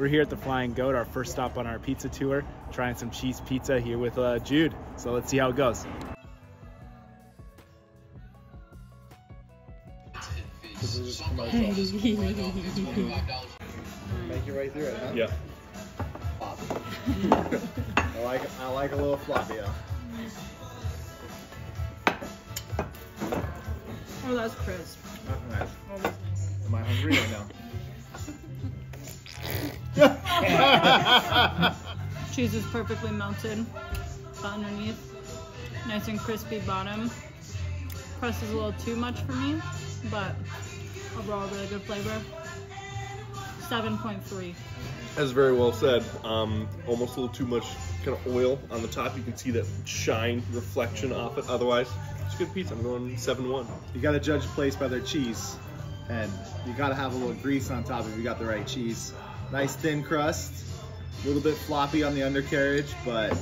We're here at the Flying Goat, our first stop on our pizza tour, trying some cheese pizza here with Jude. So let's see how it goes. Make it right through it, huh? Yeah. I like a little floppy, yeah. Oh, that's crisp. That's nice. Am I hungry right now? Cheese is perfectly melted underneath. Nice and crispy bottom. Crust is a little too much for me, but overall really good flavor. 7.3. That's very well said. Almost a little too much kind of oil on the top. You can see that shine reflection off it. Otherwise, it's a good pizza. I'm going 7-1. You gotta judge a place by their cheese. And you gotta have a little grease on top if you got the right cheese. Nice thin crust. A little bit floppy on the undercarriage, but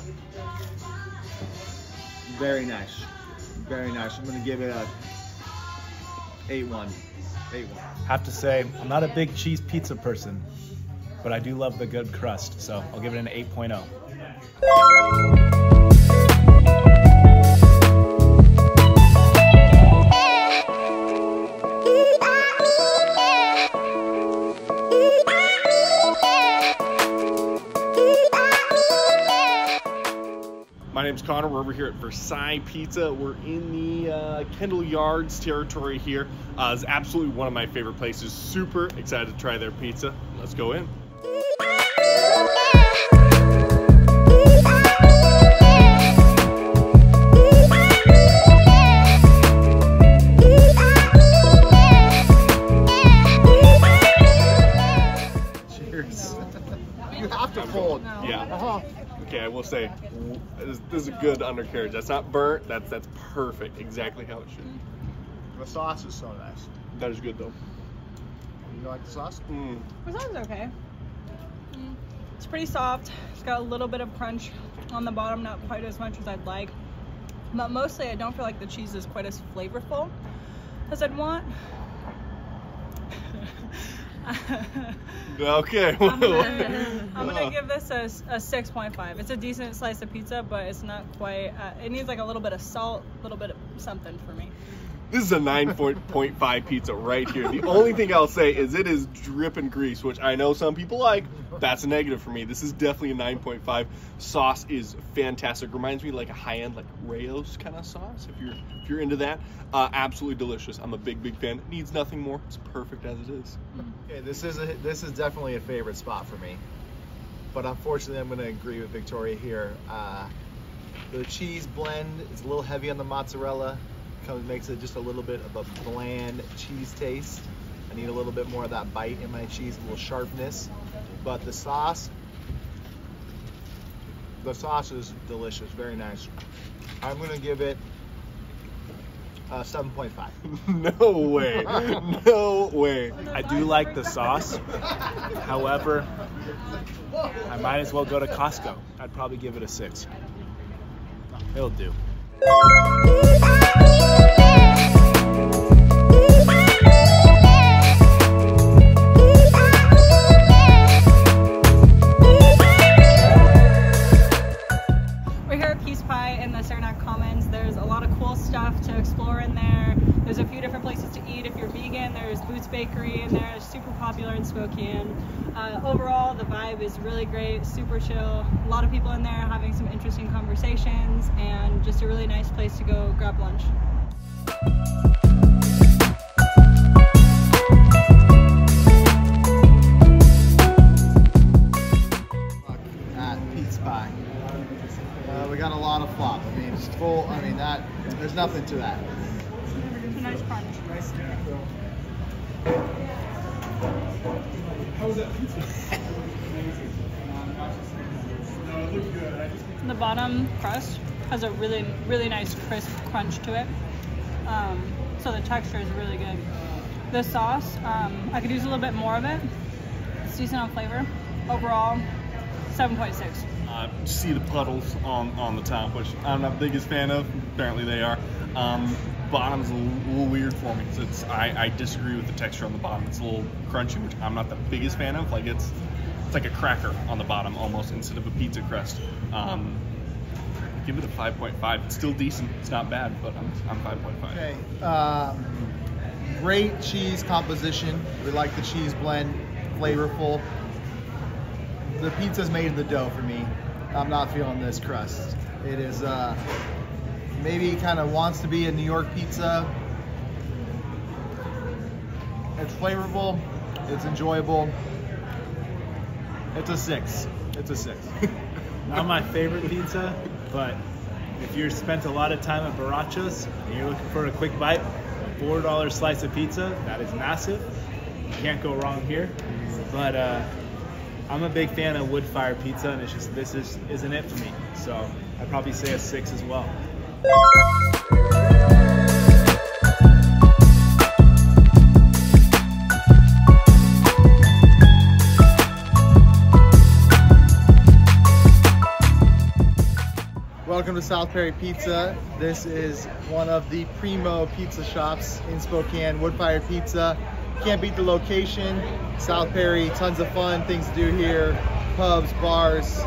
very nice. Very nice. I'm gonna give it a 8-1. 8-1. Have to say, I'm not a big cheese pizza person, but I do love the good crust, so I'll give it an 8.0. My name's Connor. We're over here at Versalia Pizza. We're in the Kendall Yards territory here. It's absolutely one of my favorite places. Super excited to try their pizza. Let's go in. Cheers. You have to fold. No. Yeah. Okay, I will say, this is a good undercarriage. That's not burnt. That's perfect. Exactly how it should. The sauce is so nice. That is good though. You like the sauce? The sauce is okay. It's pretty soft. It's got a little bit of crunch on the bottom, not quite as much as I'd like. But mostly I don't feel like the cheese is quite as flavorful as I'd want. Okay. I'm gonna give this a 6.5. It's a decent slice of pizza, but it's not quite, it needs like a little bit of salt, a little bit of something for me. This is a 9.5 pizza right here. The only thing I'll say is it is dripping grease, which I know some people like. That's a negative for me. This is definitely a 9.5. Sauce is fantastic. Reminds me like a high-end like Rayo's kind of sauce. If you're into that, absolutely delicious. I'm a big fan. It needs nothing more. It's perfect as it is. Okay, this is definitely a favorite spot for me. But unfortunately, I'm going to agree with Victoria here. The cheese blend is a little heavy on the mozzarella. Makes it just a little bit of a bland cheese taste. I need a little bit more of that bite in my cheese, a little sharpness. But the sauce is delicious, very nice. I'm gonna give it 7.5. No way, no way. I do like the sauce. However, I might as well go to Costco. I'd probably give it a 6. It'll do. We're here at Peace Pie in the Saranac Commons. There's a lot of cool stuff to explore in there. There's a few different places to eat if you're vegan. There's Boots Bakery in there. It's super popular in Spokane. Overall, the vibe is really great, super chill. A lot of people in there having some interesting conversations, and just a really nice place to go grab lunch. At Pete's Pie. We got a lot of flop. I mean, it's full. I mean, there's nothing to that. It's a nice crunch. How was that pizza? The bottom crust has a really nice crisp crunch to it. So the texture is really good. The sauce, I could use a little bit more of it. It's decent on flavor. Overall, 7.6. See the puddles on the top, which I'm not the biggest fan of. Apparently they are. Bottom's a little weird for me. I disagree with the texture on the bottom. It's a little crunchy, which I'm not the biggest fan of. Like it's It's like a cracker on the bottom almost instead of a pizza crust. Give it a 5.5. It's still decent. It's not bad, but I'm 5.5. Okay. Great cheese composition. We like the cheese blend, flavorful. The pizza's made in the dough for me. I'm not feeling this crust. It is maybe kind of wants to be a New York pizza. It's flavorful. It's enjoyable. It's a 6. It's a 6. Not my favorite pizza, but if you've spent a lot of time at Baraccios and you're looking for a quick bite, a $4 slice of pizza, that is massive. You can't go wrong here. But I'm a big fan of wood-fired pizza, and it's just this isn't it for me. So I'd probably say a 6 as well. Welcome to South Perry Pizza. This is one of the primo pizza shops in Spokane. Wood-fired pizza. Can't beat the location. South Perry, tons of fun things to do here. Pubs, bars,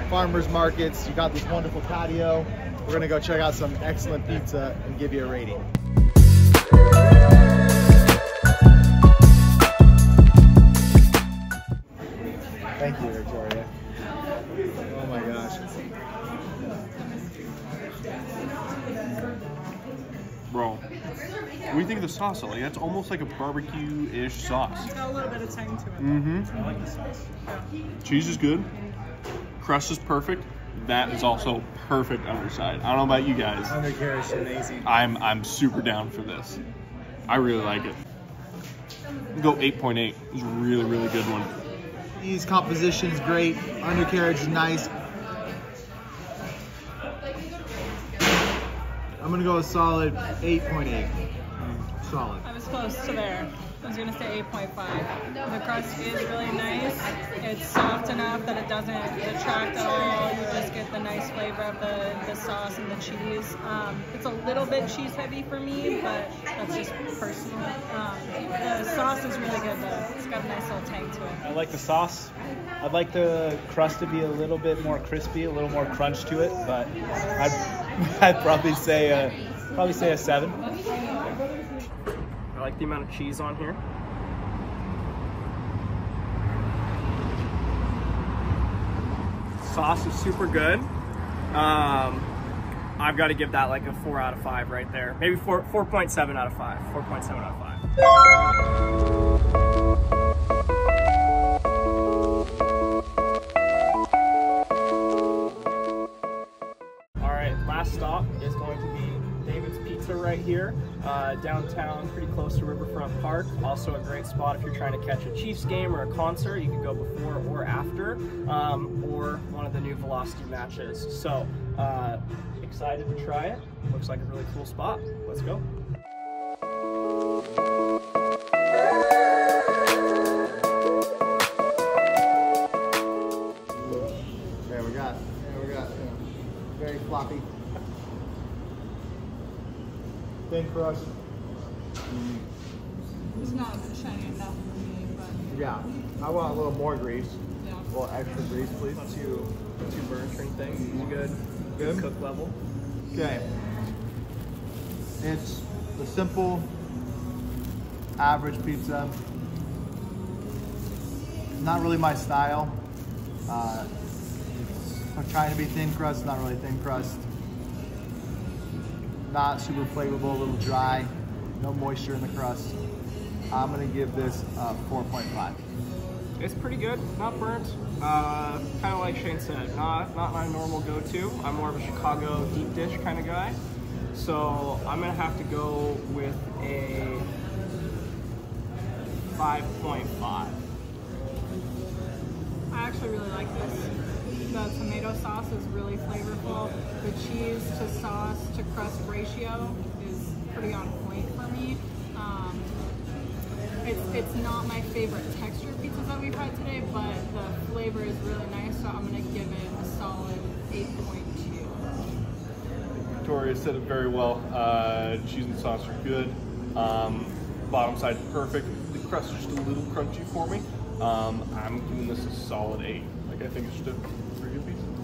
farmers markets. You got this wonderful patio. We're gonna go check out some excellent pizza and give you a rating. Thank you, Victoria. Oh my gosh. Bro, what do you think of the sauce? Like, that's almost like a barbecue-ish sauce. It's got a little bit of tang to it. Mm-hmm. I like the sauce. Cheese is good. Crust is perfect. That is also perfect underside. I don't know about you guys. Undercarriage is amazing. I'm super down for this. I really like it. Go 8.8. It's a really, really good one. Cheese composition is great. Undercarriage is nice. I'm gonna go a solid 8.8. Solid. I was close to there. I was gonna say 8.5. The crust is really nice. It's soft enough that it doesn't detract at all. You just get the nice flavor of the sauce and the cheese. It's a little bit cheese heavy for me, but that's just personal. The sauce is really good though. It's got a nice little tang to it. I like the sauce. I'd like the crust to be a little bit more crispy, a little more crunch to it, but I'd probably say a 7. I like the amount of cheese on here. Sauce is super good. I've got to give that like a 4 out of 5 right there. Maybe 4.7 out of 5. 4.7 out of 5. All right, last stop is going to be David's Pizza right here, downtown, pretty close to Riverfront Park. Also a great spot if you're trying to catch a Chiefs game or a concert. You can go before or after, or one of the new Velocity matches. So excited to try it. Looks like a really cool spot. Let's go. There we got very floppy. Thin crust. It's not shiny enough for me, but Yeah, I want a little more grease. yeah. A little extra grease, please. Two burn string things. These are good. Good. Cook level. Okay. It's the simple, average pizza. Not really my style. It's trying to be thin crust, not really thin crust. Not super flavorful, a little dry. No moisture in the crust. I'm gonna give this a 4.5. It's pretty good, not burnt. Kind of like Shane said, not my normal go-to. I'm more of a Chicago deep dish kind of guy. So I'm gonna have to go with a 5.5. I actually really like this. The tomato sauce is really flavorful. The cheese to sauce to crust ratio is pretty on point for me. It's not my favorite texture pizzas that we've had today, but the flavor is really nice, so I'm gonna give it a solid 8.2. Victoria said it very well. Cheese and sauce are good. Bottom side perfect. The crust is just a little crunchy for me. I'm giving this a solid 8. Like, I think it's just a pretty good pizza.